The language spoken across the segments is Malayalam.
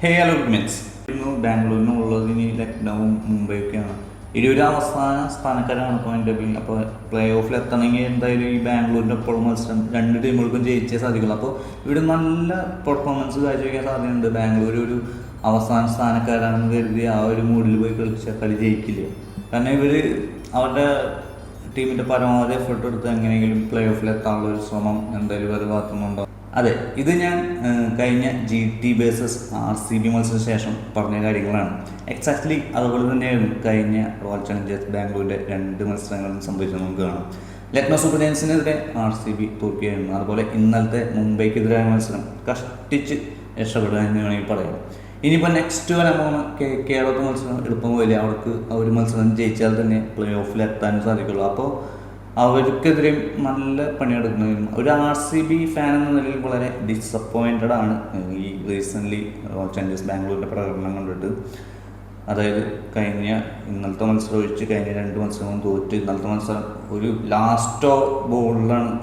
ഹലോ മീൻസ് ഇന്ന് ബാംഗ്ലൂരിനുള്ളത് ഇനി ലക്നൗവും മുംബൈയൊക്കെയാണ്. ഇരുവരും അവസാന സ്ഥാനക്കാരാണ് പോയിന്റ് ബിൽ. അപ്പോൾ പ്ലേ ഓഫിൽ എത്തണമെങ്കിൽ എന്തായാലും ഈ ബാംഗ്ലൂരിൻ്റെ ഒപ്പം മത്സരം രണ്ട് ടീമുകൾക്കും ജയിച്ചേ സാധിക്കുള്ളൂ. അപ്പോൾ ഇവിടെ നല്ല പെർഫോമൻസ് കാഴ്ചവെക്കാൻ സാധ്യതയുണ്ട്. ബാംഗ്ലൂർ ഒരു അവസാന സ്ഥാനക്കാരാണെന്ന് കരുതി ആ ഒരു മൂഡിൽ പോയി കളിച്ച കളി ജയിക്കില്ല. കാരണം ഇവർ അവരുടെ ടീമിൻ്റെ പരമാവധി എഫേർട്ട് എടുത്ത് എങ്ങനെയെങ്കിലും പ്ലേ ഓഫിൽ എത്താനുള്ള ഒരു ശ്രമം എന്തായാലും അവർ ഭാഗത്തുനിന്നുണ്ടാവും. അതെ, ഇത് ഞാൻ കഴിഞ്ഞ GT വേഴ്സസ് RCB മത്സരത്തിന് ശേഷം പറഞ്ഞ കാര്യങ്ങളാണ്. എക്സാക്ട്ലി അതുപോലെ തന്നെയായിരുന്നു കഴിഞ്ഞ റോയൽ ചലഞ്ചേഴ്സ് ബാംഗ്ലൂരിൻ്റെ 2 മത്സരങ്ങളും സംഭവിച്ചത് നമുക്ക് കാണാം. ലക്നൗ സൂപ്പർ ജയൻസിനെതിരെ RCB തോൽക്കുകയായിരുന്നു. അതുപോലെ ഇന്നലത്തെ മുംബൈക്കെതിരായ മത്സരം കഷ്ടിച്ച് രക്ഷപ്പെടുക എന്ന് വേണമെങ്കിൽ പറയാം. ഇനിയിപ്പോൾ നെക്സ്റ്റ് വരാൻ പോകുന്ന കേരളത്തെ മത്സരം എളുപ്പം പോലെ അവർക്ക് ആ ഒരു മത്സരം ജയിച്ചാൽ തന്നെ പ്ലേ ഓഫിൽ എത്താനും സാധിക്കുള്ളൂ. അപ്പോൾ അവർക്കെതിരെ നല്ല പണിയെടുക്കുന്നതിനും ഒരു RCB ഫാൻ എന്ന നിലയിൽ വളരെ ഡിസപ്പോയിൻറ്റഡ് ആണ് ഈ റീസെൻ്റ്ലി റോയൽ ചലഞ്ചേഴ്സ് ബാംഗ്ലൂരിൻ്റെ പ്രകടനം കണ്ടിട്ട്. അതായത് ഇന്നലത്തെ മത്സരം ഒഴിച്ച് കഴിഞ്ഞ 2 മത്സരങ്ങളും തോറ്റ് ഇന്നലത്തെ മത്സരം ഒരു ലാസ്റ്റ് ബോളിലാണ്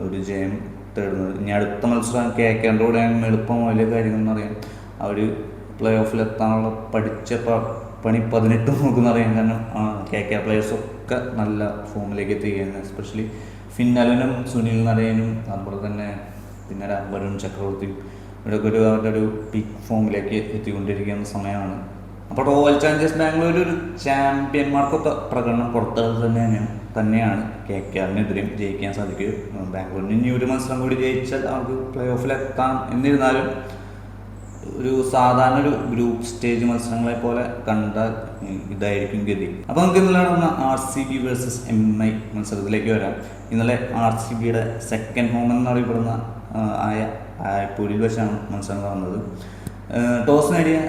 ഒരു ജയം തേടുന്നത്. ഇനി അടുത്ത മത്സരം KKR-ൻ്റെ കൂടെ എളുപ്പം വലിയ കാര്യങ്ങളെന്ന് അറിയാം. അവർ പ്ലേ ഓഫിലെത്താനുള്ള പഠിച്ച പണി 18 നോക്കുന്നറിയാം. കാരണം KKR പ്ലേയേഴ്സൊക്കെ നല്ല ഫോമിലേക്ക് എത്തിക്കുകയാണ്. എസ്പെഷ്യലി ഫിന്നലനും സുനിൽ നരയനും അതുപോലെ തന്നെ പിന്നെ വരുൺ ചക്രവർത്തിയും ഇവിടെയൊക്കെ അവരുടെ ഒരു പീക്ക് ഫോമിലേക്ക് എത്തിക്കൊണ്ടിരിക്കുന്ന സമയമാണ്. അപ്പോൾ റോയൽ ചാലഞ്ചേഴ്സ് ബാംഗ്ലൂർ ഒരു ചാമ്പ്യന്മാർക്കൊക്കെ പ്രകടനം പുറത്തുള്ളത് തന്നെയാണ് KKR-നെതിരെയും ജയിക്കാൻ സാധിക്കുക. ബാംഗ്ലൂരിന് ഇനി ഒരു മത്സരം കൂടി ജയിച്ചാൽ അവർക്ക് പ്ലേ ഓഫിലെത്താം. എന്നിരുന്നാലും ഒരു സാധാരണ ഒരു ഗ്രൂപ്പ് സ്റ്റേജ് മത്സരങ്ങളെ പോലെ കണ്ടാൽ ഇതായിരിക്കും ഗതി. അപ്പോൾ നമുക്ക് ഇന്നലെ നടന്ന RCB വേഴ്സസ് MI മത്സരത്തിലേക്ക് വരാം. ഇന്നലെ RCBയുടെ സെക്കൻഡ് ഹോം എന്നറിയപ്പെടുന്ന ആയപ്പൂരിൽ വെച്ചാണ് മത്സരം നടന്നത്. ടോസ് നേടിയ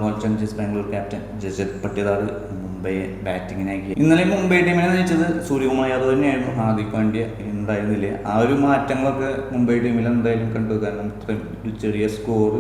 royal Challengers Bangalore captain Rajat Patidar മുംബൈയെ ബാറ്റിങ്ങിനാക്കി. ഇന്നലെ മുംബൈ ടീമിനെ നയിച്ചത് സൂര്യകുമാർ യാദവ് തന്നെയായിരുന്നു. ഹാർദിക് പാണ്ഡ്യ ഉണ്ടായിരുന്നില്ല. ആ ഒരു മാറ്റങ്ങളൊക്കെ മുംബൈ ടീമിൽ എന്തായാലും കണ്ടു. കാരണം ഇത്രയും ഒരു ചെറിയ സ്കോർ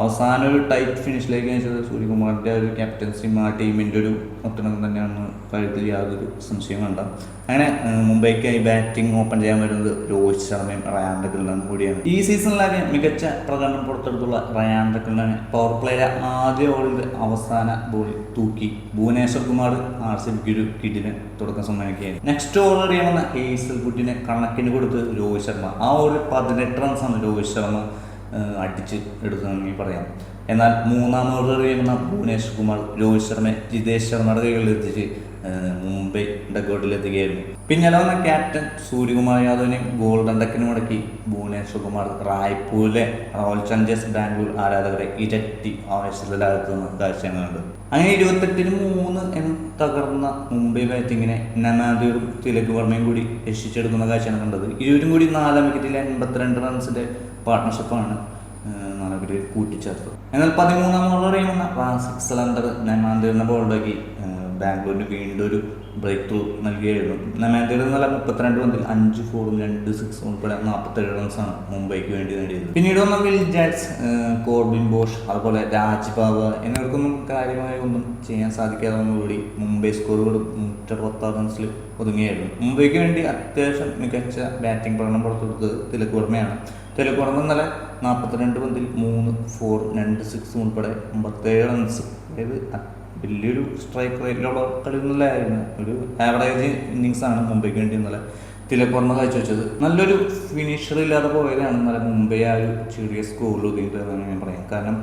അവസാനം ഒരു ടൈറ്റ് ഫിനിഷിലേക്ക് നയിച്ചത് സൂര്യകുമാറിൻ്റെ ഒരു ക്യാപ്റ്റൻസിയും ആ ടീമിൻ്റെ ഒരു ഒത്തിണക്കം തന്നെയാണെന്ന് കാര്യത്തിൽ യാതൊരു സംശയം വേണ്ട. അങ്ങനെ മുംബൈക്കായി ബാറ്റിംഗ് ഓപ്പൺ ചെയ്യാൻ വരുന്നത് രോഹിത് ശർമ്മയും റയാൻ ഡക്കലിനും കൂടിയാണ്. ഈ സീസണിലാകെ മികച്ച പ്രകടനം പുറത്തെടുത്തുള്ള റയാൻ ഡക്കലിനാണ് പവർ പ്ലേയിലെ ആദ്യ ഓവറിൽ അവസാന ബോൾ തൂക്കി ഭുവനേശ്വർ കുമാർ RCBക്ക് ഒരു കിടിന് തുടക്കം സമ്മാനിക്കുകയായിരുന്നു. നെക്സ്റ്റ് ഓവർ എറിയാവുന്ന ഹേസൽവുഡിനെ കണക്കിന് കൊടുത്ത് രോഹിത് ശർമ്മ ആ ഓവറിൽ 18 റൺസാണ് രോഹിത് ശർമ്മ അടിച്ച് എടുത്തെന്ന് പറയാം. എന്നാൽ മൂന്നാം ഓവർ എറിയുന്ന ഭുവനേശ്വർ കുമാർ രോഹിത് ശർമ്മയെ ജിതേഷ് ശർമ്മയുടെ കൈകളിലെത്തിച്ച് മുംബൈ ഡക്കൗട്ടിലെത്തുകയായിരുന്നു. പിന്നാലെ വന്ന ക്യാപ്റ്റൻ സൂര്യകുമാർ യാദവിനെ ഗോൾഡൻ ഡക്കിന് മുടക്കി ഭുവനേശ്വർ കുമാർ റായ്പൂരിലെ റോയൽ ചലഞ്ചേഴ്സ് ബാംഗ്ലൂർ ആരാധകരെ ഇരട്ടി ആവേശത്തിലാകുന്ന കാഴ്ചയാണ് കണ്ടത്. അങ്ങനെ 28-3 എന്ന് തകർന്ന മുംബൈ ബാറ്റിങ്ങിനെ നമാദിറും തിലക് വർമ്മയും കൂടി രക്ഷിച്ചെടുക്കുന്ന കാഴ്ചയാണ് കണ്ടത്. ഇരുവരും കൂടി 4 വിക്കറ്റിൽ 82 റൺസിൻ്റെ പാർട്ട്ണർഷിപ്പാണ് നാലവർ കൂട്ടിച്ചേർത്തത്. എന്നാൽ 13-ാം ഓവർ എറിയുന്ന റാസിക് സലണ്ടർ നമാന്തിറിനെ ബോൾഡാക്കി ബാംഗ്ലൂരിന് വീണ്ടും ഒരു ബ്രേക്ക് ത്രൂ നൽകിയായിരുന്നു. നമാന്തിർ നല്ല 32 പന്തിൽ 5 4 2 6 ഉൾപ്പെടെ 47 റൺസാണ് മുംബൈക്ക് വേണ്ടി നേടിയത്. പിന്നീട് വന്ന വിൽ ജാക്സ്, കോർബിൻ ബോഷ്, അതുപോലെ രാജ് പവാർ എന്നിവർക്കൊന്നും കാര്യമായി ഒന്നും ചെയ്യാൻ സാധിക്കാതെ മുംബൈ സ്കോറുകൾ 166 റൺസിൽ ഒതുങ്ങിയായിരുന്നു. മുംബൈക്ക് വേണ്ടി അത്യാവശ്യം മികച്ച ബാറ്റിംഗ് പ്രകടനം പുറത്തെടുത്തത് തിലക് വർമ്മയാണ്. തിലക് വർമ്മ ഇന്നലെ 42 പന്തിൽ 3 4 2 6 ഉൾപ്പെടെ 57 റൺസ്. അതായത് വലിയൊരു സ്ട്രൈക്ക് റേറ്റിലുള്ള കളിയൊന്നുമില്ലായിരുന്നു. ഒരു ആവറേജ് ഇന്നിങ്സാണ് മുംബൈക്ക് വേണ്ടി ഇന്നലെ തിലക് വർമ്മ കാഴ്ചവെച്ചത്. നല്ലൊരു ഫിനിഷർ ഇല്ലാതെ പോയതാണ് ഇന്നലെ മുംബൈ ആ ഒരു ചെറിയ സ്കോറിൽ ഒതുങ്ങിയിട്ടെന്ന് ഞാൻ പറയാം. കാരണം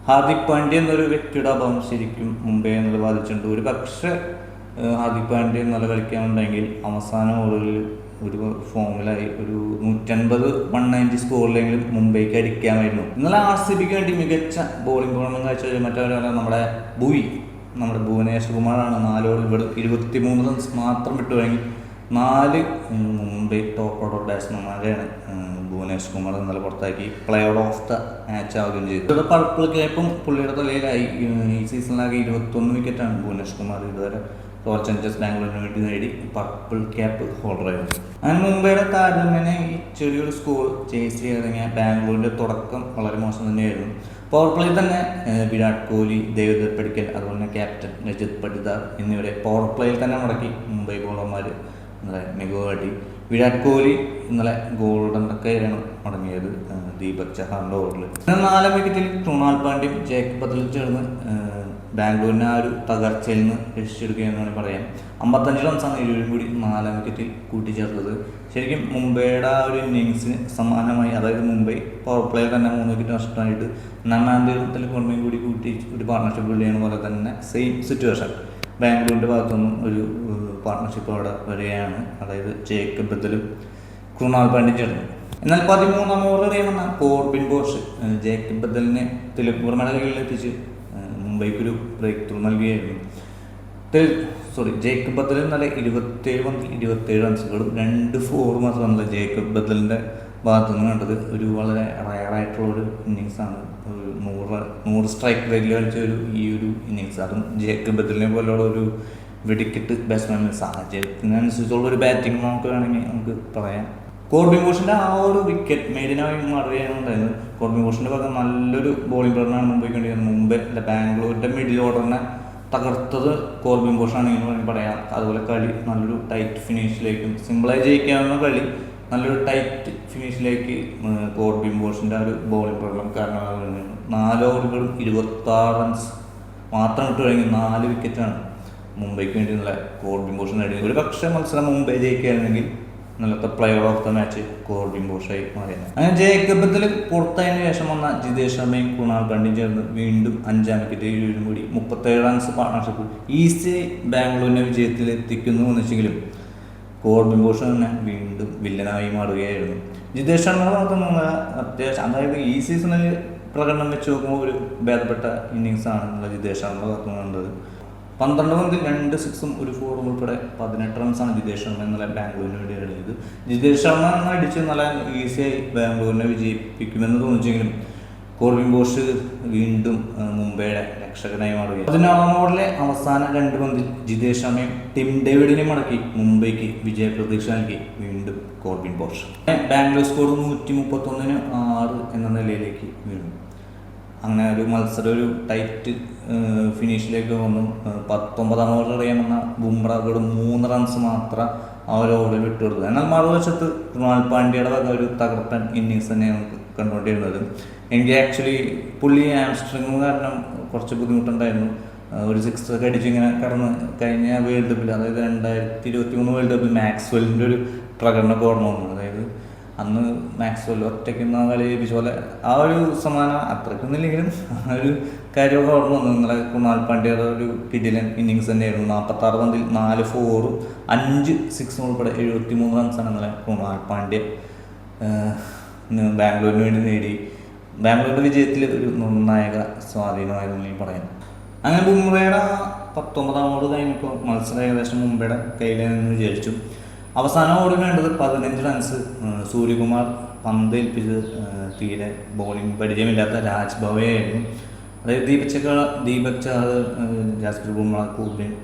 ഹാർദിക് പാണ്ഡ്യ എന്നൊരു വ്യക്തിയുടെ അഭാവം ശരിക്കും മുംബൈ എന്നത് ബാധിച്ചിട്ടുണ്ട്. ഒരു പക്ഷേ ഹാർദിക് പാണ്ഡ്യ ഇന്നലെ കളിക്കാനുണ്ടെങ്കിൽ അവസാന ഓവറിൽ ഒരു ഫോമിലായി ഒരു 150 190 സ്കോറിലെങ്കിലും മുംബൈക്ക് അടിക്കാമായിരുന്നു. ഇന്നലെ RCBക്ക് വേണ്ടി മികച്ച ബോളിംഗ് പ്രകടനം കാഴ്ച മറ്റവരല്ല നമ്മുടെ ഭുവനേശ്വർ കുമാറാണ്. 4 ഓവറിൽ ഇവിടെ 23 റൺസ് മാത്രം വിട്ടുവഴങ്ങി 4 മുംബൈ ടോപ്പ് ഓർഡർ ബാറ്റ്സ്മാൻമാരെയാണ് ഭുവനേശ്വർ കുമാർ ഇന്നലെ പുറത്താക്കി പ്ലെയർ ഓഫ് ദ മാച്ച് ആവുകയും ചെയ്തു. ഇവിടെ പർപ്പിൾ ക്യാപ്പും പുള്ളിയുടെ തലയിലായി. ഈ സീസണിലാകെ 21 വിക്കറ്റാണ് ഭുവനേശ്വർ കുമാർ ഇതുവരെ റോയൽ ചലഞ്ചേഴ്സ് ബാംഗ്ലൂരിന് വേണ്ടി നേടി പർപ്പിൾ ക്യാപ്പ് ഹോൾഡറായിരുന്നു. അങ്ങനെ മുംബൈയുടെ താരതമ്യേന ഈ ചെറിയൊരു സ്കോർ ചേസ് ചെയ്തിറങ്ങിയ ബാംഗ്ലൂരിൻ്റെ തുടക്കം വളരെ മോശം തന്നെയായിരുന്നു. പവർ പ്ലേയിൽ തന്നെ വിരാട് കോഹ്ലി, ദേവദത്ത് പടിക്കൽ, അതുപോലെ തന്നെ ക്യാപ്റ്റൻ രജത് പട്ടിദാർ എന്നിവരെ പവർ പ്ലേയിൽ തന്നെ മുടക്കി മുംബൈ ബോളർമാർ മികവ് കാട്ടി. വിരാട് കോഹ്ലി ഇന്നലെ ഗോൾഡൻ ഡക്കയാണ് മടങ്ങിയത് ദീപക് ചഹാറിൻ്റെ ഓവറിൽ. 4 വിക്കറ്റിൽ കൃണാൽ പാണ്ഡ്യയും ജേക്കബ് ബത്ലറും ചേർന്ന് ബാംഗ്ലൂരിനെ ആ ഒരു തകർച്ചയിൽ നിന്ന് രക്ഷിച്ചെടുക്കുകയെന്നാണ് പറയാം. 55 റൺസാണ് ഇരുവരും കൂടി 4 വിക്കറ്റിൽ കൂട്ടിച്ചേർത്തത്. ശരിക്കും മുംബൈയുടെ ആ ഒരു ഇന്നിങ്സിന് സമാനമായി, അതായത് മുംബൈ പവർ പ്ലേയിൽ തന്നെ 3 വിക്കറ്റ് നഷ്ടമായിട്ട് നന്നാന്തരത്തിൽ പുറമേയും കൂടി കൂട്ടി ഒരു പാർട്ണർഷിപ്പ് ബിൽഡ് പോലെ തന്നെ സെയിം സിറ്റുവേഷൻ ബാംഗ്ലൂരിൻ്റെ ഭാഗത്തുനിന്നും ഒരു പാർട്ണർഷിപ്പ് അവിടെ വരികയാണ്. അതായത് ജേക്കബ് ബത്ലറും കൃണാൽ പാണ്ഡ്യയും ചേർന്നു. എന്നാൽ 13-ാം ഓവർ എറിയാമെന്ന കോർബിൻ ബോഷ് ജേക്കബ് ബത്ലറിനെ തിലക് വർമ്മയുടെ കയ്യിലെത്തിച്ച് മുംബൈക്കൊരു ബ്രേക്ക് ത്രൂ നൽകുകയായിരുന്നു. ജേക്കബ് ബത്ലർ ഇന്നലെ 27 പന്തിൽ 27 റൺസുകളും 2 4 മാത്രമല്ല ജേക്കബ് ബത്ലറിൻ്റെ ഭാഗത്തു നിന്ന് കണ്ടത്. ഒരു വളരെ റയറായിട്ടുള്ളൊരു ഇന്നിങ്സാണ്. ഒരു 100 സ്ട്രൈക്ക് റേറ്റിൽ കളിച്ച ഈ ഒരു ഇന്നിങ്സ്, അതും ജേക്കബ് ബത്ലറിനെ പോലുള്ള ഒരു വെടിക്കെട്ട് ബാറ്റ്സ്മാൻ സാഹചര്യത്തിനനുസരിച്ചുള്ള ഒരു ബാറ്റിംഗ് നമുക്ക് വേണമെങ്കിൽ നമുക്ക് പറയാം. കോർബിൻ ബോഷിൻ്റെ ആ ഒരു വിക്കറ്റ് മെയ്ഡിനായി മാറുകയാണുണ്ടായിരുന്നത്. കോർബിൻ ബോഷിൻ്റെ ഭാഗം നല്ലൊരു ബോളിംഗ് പ്രകടനമാണ് മുംബൈക്ക് വേണ്ടിയിരുന്നത്. മുംബൈ ബാംഗ്ലൂരിൻ്റെ മിഡിൽ ഓർഡറിനെ തകർത്തത് കോർബിൻ ബോഷാണെന്ന് വേണമെങ്കിൽ പറയാം. അതുപോലെ കളി നല്ലൊരു ടൈറ്റ് ഫിനിഷിലേക്കും സിമ്പിളായി ജയിക്കാവുന്ന കളി നല്ലൊരു ടൈറ്റ് ഫിനിഷിലേക്ക് കോർബിൻ ബോഷിൻ്റെ ആ ഒരു ബോളിംഗ് പ്രകടനം കാരണമാകുന്നു. 4 ഓവറുകളും 26 റൺസ് മാത്രം ഇട്ട് കഴിഞ്ഞ് 4 വിക്കറ്റാണ് മുംബൈക്ക് വേണ്ടി നല്ല കോർബിൻ ബോഷ് നേടിയത്. ഒരു പക്ഷേ മത്സരം മുംബൈ ജയിക്കുകയാണെങ്കിൽ ഇന്നലത്തെ player of the match Corbin ബോഷായി മാറിയത്. അങ്ങനെ ജേക്കബ് ബത്ലർ പുറത്തതിന് ശേഷം വന്ന ജിതേഷ് ശർമ്മയും കൃണാൽ പാണ്ഡ്യയും ചേർന്ന് വീണ്ടും 5-ാം വിക്കറ്റ് ഇരുവരും കൂടി 37 റൺസ് പാർട്ണർഷിപ്പ് ഈസ്റ്റ് ബാംഗ്ലൂരിനെ വിജയത്തിൽ എത്തിക്കുന്നു എന്ന് വെച്ചെങ്കിലും കോർബിൻ ബോഷ് തന്നെ വീണ്ടും വില്ലനായി മാറുകയായിരുന്നു. ജിതേഷ് ശർമ്മയുടെ ഭാഗത്തുനിന്ന് അത്യാവശ്യം, അതായത് ഈ സീസണിൽ പ്രകടനം വെച്ച് നോക്കുമ്പോൾ ഒരു ഭേദപ്പെട്ട ഇന്നിങ്സാണ് എന്നുള്ള ജിതേഷ് ശർമ്മയുടെ ഭാഗത്തുനിന്ന് കണ്ടത്. 12 പന്തിൽ 2 6ഉം 1 4ഉം ഉൾപ്പെടെ 18 റൺസാണ് ജിതേഷ് ശർമ്മ ഇന്നലെ ബാംഗ്ലൂരിന് വേണ്ടി എറിഞ്ഞത്. ജിതേഷ് ശർമ്മ അടിച്ച് നല്ല ഈസിയായി ബാംഗ്ലൂരിനെ വിജയിപ്പിക്കുമെന്ന് തോന്നിച്ചെങ്കിലും കോർബിൻ ബോഷ് വീണ്ടും മുംബൈയുടെ രക്ഷകനായി മാറുകയാണ്. 14-ാം ഓവറിലെ അവസാന 2 പന്തിൽ ജിതേഷ് ശർമ്മയും ടിം ഡേവിഡിനെ മടക്കി മുംബൈക്ക് വിജയപ്രതീക്ഷ നൽകി വീണ്ടും കോർബിൻ ബോഷ്. ബാംഗ്ലൂർ സ്കോർ 131-6 എന്ന നിലയിലേക്ക് വീണു. അങ്ങനെ ഒരു മത്സരം ഒരു ടൈറ്റ് ഫിനിഷിലേക്ക് വന്നു. 19-ാം ഓവർ എറിയാമെന്ന ബുംറയോട് 3 റൺസ് മാത്രം ആ ഒരു ഓവറിൽ വിട്ടുകൊടുത്തു. എന്നാൽ മറുവശത്ത് കൃണാൽ പാണ്ഡ്യയുടെ വക ഒരു തകർപ്പൻ ഇന്നിങ്സ് തന്നെയാണ് നമുക്ക് കണ്ടുകൊണ്ടിരുന്നത്. എനിക്ക് ആക്ച്വലി പുള്ളി ഹാംസ്ട്രിങ് കാരണം കുറച്ച് ബുദ്ധിമുട്ടുണ്ടായിരുന്നു. ഒരു 6 ഒക്കെ അടിച്ചിങ്ങനെ കടന്ന് കഴിഞ്ഞ വേൾഡ് കപ്പിൽ, അതായത് 2023 വേൾഡ് കപ്പിൽ മാക്സ്വെല്ലിൻ്റെ ഒരു പ്രകടനമൊക്കെ ഓർമ്മ വന്നു. അതായത് അന്ന് മാക്സ്വെൽ ഒറ്റയ്ക്ക് കളി ജയിപ്പിച്ച പോലെ ആ ഒരു സമാനം അത്രയ്ക്കൊന്നുമില്ലെങ്കിലും ആ ഒരു കാര്യമൊക്കെ ഓർമ്മ വന്നു. ഇന്നലെ കൃണാൽ പാണ്ഡ്യയുടെ ഒരു കിടിലൻ ഇന്നിങ്സ് തന്നെയായിരുന്നു. 46 പന്തിൽ 4 4ഉം 5 6ഉം ഉൾപ്പെടെ 73 റൺസാണ് ഇന്നലെ കൃണാൽ പാണ്ഡ്യ ബാംഗ്ലൂരിന് വേണ്ടി നേടി. ബാംഗ്ലൂരിൻ്റെ വിജയത്തിൽ ഒരു നിർണായക സ്വാധീനമായിരുന്നു പറയാം. അങ്ങനെ ബുംറയുടെ 19-ാം ഓവർ കഴിഞ്ഞപ്പോൾ മത്സരം ഏകദേശം മുംബൈയുടെ കയ്യിലെന്ന് വിചാരിച്ചു. അവസാന ഓവർ വേണ്ടത് 15 റൺസ്. സൂര്യകുമാർ പന്ത് ഏൽപ്പിച്ച് തീരെ ബോളിംഗ് പരിചയമില്ലാത്ത രാജ് ഭവയായിരുന്നു. അതായത് ദീപക് ചഹാർ, ജാസ്പ്രീത് ബുംറ,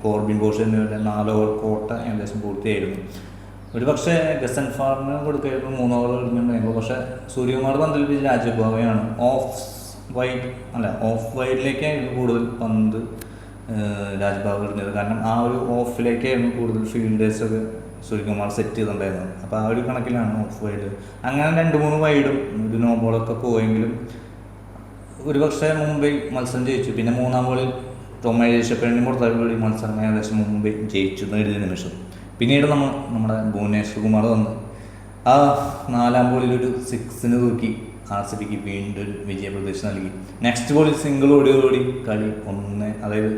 കോർബിൻ ബോഷ് എന്നിവരുടെ 4 ഓവർ കോട്ട ഏകദേശം പൂർത്തിയായിരുന്നു. ഒരു പക്ഷേ ഗസൻ ഫാറിന് കൊടുക്കായിരുന്നു 3 ഓവർ എറിഞ്ഞിട്ടുണ്ടായിരുന്നു. പക്ഷേ സൂര്യകുമാർ പന്തേൽപ്പിച്ച് രാജ് ഭവയാണ് ഓഫ് വൈഡിലേക്കായിരുന്നു കൂടുതൽ പന്ത് രാജ്ഭാവ് എറിഞ്ഞത്. കാരണം ആ ഒരു ഓഫിലേക്കായിരുന്നു കൂടുതൽ ഫീൽഡേഴ്സൊക്കെ സൂര്യകുമാർ സെറ്റ് ചെയ്തിട്ടുണ്ടായിരുന്നു. അപ്പോൾ ആ ഒരു കണക്കിലാണ് ഓഫ് വൈഡ്. അങ്ങനെ 2-3 വൈഡും ഒരു നോ ബോളൊക്കെ പോയെങ്കിലും ഒരു പക്ഷേ മുംബൈ മത്സരം ജയിച്ചു. പിന്നെ 3-ാം ബോളിൽ ടൊമാറ്റോപ്പേണിന് പുറത്താക്കി മത്സരം ഏകദേശം മുംബൈ ജയിച്ചു എന്ന് എഴുതിയ നിമിഷം. പിന്നീട് നമ്മുടെ ഭുവനേശ്വർ കുമാർ വന്ന് ആ 4-ാം ബോളിൽ ഒരു 6ന് തൂക്കി RCBക്ക് വീണ്ടും ഒരു വിജയപ്രതീക്ഷ നൽകി. നെക്സ്റ്റ് ബോളിൽ സിംഗിൾ ഓടിയോടി കളി 1, അതായത്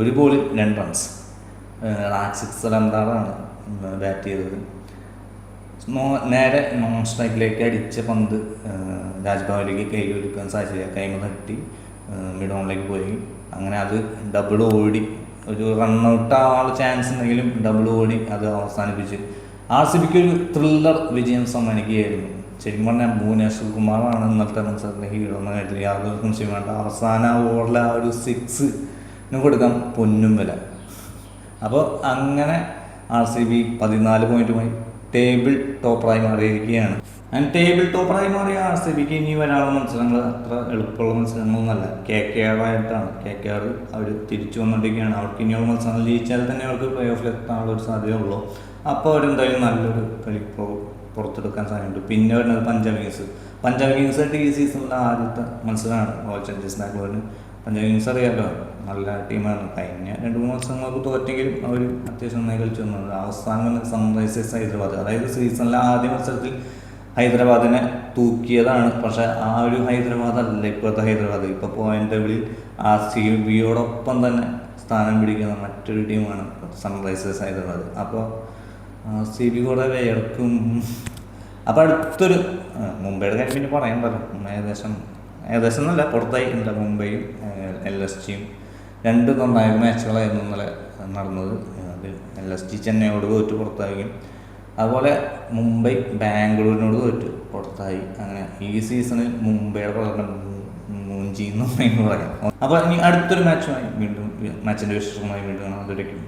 ഒരു ബോളിൽ 2 റൺസ്. റാക്സിക്സ് റൺറാണ് ബാറ്റ് ചെയ്തത്. നേരെ നോൺ സ്ട്രൈക്കിലേക്ക് അടിച്ച പന്ത് രാജ്ഭവനിലേക്ക് കൈ ഒതുക്കാൻ സാധിച്ചില്ല. കൈമ തട്ടി മിഡ് ഓണിലേക്ക് പോയി. അങ്ങനെ അത് ഡബിൾ ഓടി ഒരു റണ്ണൗട്ട് ആവാനുള്ള ചാൻസ് ഉണ്ടെങ്കിലും ഡബിൾ ഓടി അത് അവസാനിപ്പിച്ച് RCBക്ക് ഒരു ത്രില്ലർ വിജയം സമ്മാനിക്കുകയായിരുന്നു. ശരിക്കും പറഞ്ഞാൽ ഭുവനേശ്വർ കുമാറാണ് ഇന്നത്തെ മത്സരത്തിലെ ഹീറോ എന്ന കാര്യത്തിൽ യാതൊരു സംശയം വേണ്ട. അവസാന ഓവറിൽ ആ ഒരു 6 കൊടുക്കാൻ പൊന്നും വില. അപ്പോൾ അങ്ങനെ RCB 14 പോയിന്റുമായി ടേബിൾ ടോപ്പറായി മാറിയിരിക്കുകയാണ്. ആൻഡ് ടേബിൾ ടോപ്പറായി മാറിയ RCBക്ക് ഇനി വരാനുള്ള മത്സരങ്ങൾ അത്ര എളുപ്പമുള്ള മത്സരങ്ങളൊന്നുമല്ല. KKR ആയിട്ടാണ്. KKR അവർ തിരിച്ചു വന്നുകൊണ്ടിരിക്കുകയാണ്. അവർക്ക് ഇനിയുള്ള മത്സരങ്ങൾ ജയിച്ചാൽ തന്നെ അവർക്ക് പ്ലേ ഓഫിൽ എത്താനുള്ള ഒരു സാധ്യതയുള്ളൂ. അപ്പോൾ അവരെന്തായാലും നല്ലൊരു കളി പുറത്തെടുക്കാൻ സാധ്യതയുണ്ട്. പിന്നെ വരുന്നത് പഞ്ചാബ് കിങ്സ്. പഞ്ചാബ് കിങ്സ് ആയിട്ട് ഈ സീസണിലെ ആദ്യത്തെ മത്സരമാണ് റോയൽ ചലഞ്ചേഴ്സ് ബാംഗ്ലൂരിന്. പഞ്ചാബ് കിങ്സ് അറിയാമല്ലോ, നല്ല ടീമാണ്. കഴിഞ്ഞ 2-3 മത്സരങ്ങൾക്ക് തോറ്റെങ്കിലും അവർ അത്യാവശ്യം നന്നായി കളിച്ചു വന്നത്. അവസാനം സൺറൈസേഴ്സ് ഹൈദരാബാദ്, അതായത് സീസണിലെ ആദ്യ മത്സരത്തിൽ ഹൈദരാബാദിനെ തൂക്കിയതാണ്. പക്ഷേ ആ ഒരു ഹൈദരാബാദ് അല്ല ഇപ്പോഴത്തെ ഹൈദരാബാദ്. ഇപ്പോൾ പോയിന്റ് ടേബിളിൽ CSKയോടൊപ്പം തന്നെ സ്ഥാനം പിടിക്കുന്ന മറ്റൊരു ടീമാണ് സൺറൈസേഴ്സ് ഹൈദരാബാദ്. അപ്പോൾ CSK കൂടെ വേർക്കും. അപ്പോൾ അടുത്തൊരു മുംബൈയുടെ കാര്യം പിന്നെ പറയണ്ടല്ലോ. ഏകദേശം എന്നല്ല, പുറത്തായി. ഇന്നലെ മുംബൈയും LSGയും 2 നിർണായക മാച്ചുകളായിരുന്നു ഇന്നലെ നടന്നത്. അത് LSG ചെന്നൈയോട് തോറ്റ് പുറത്താവുകയും അതുപോലെ മുംബൈ ബാംഗ്ലൂരിനോട് തോറ്റ് പുറത്തായി. അങ്ങനെ ഈ സീസണിൽ മുംബൈയുടെ പ്രകടനം മൂഞ്ചി എന്ന് പറയാം. അപ്പോൾ ഇനി അടുത്തൊരു മാച്ചിൻ്റെ വിശേഷമായി വീണ്ടും കാണാം. അതുവരേക്കും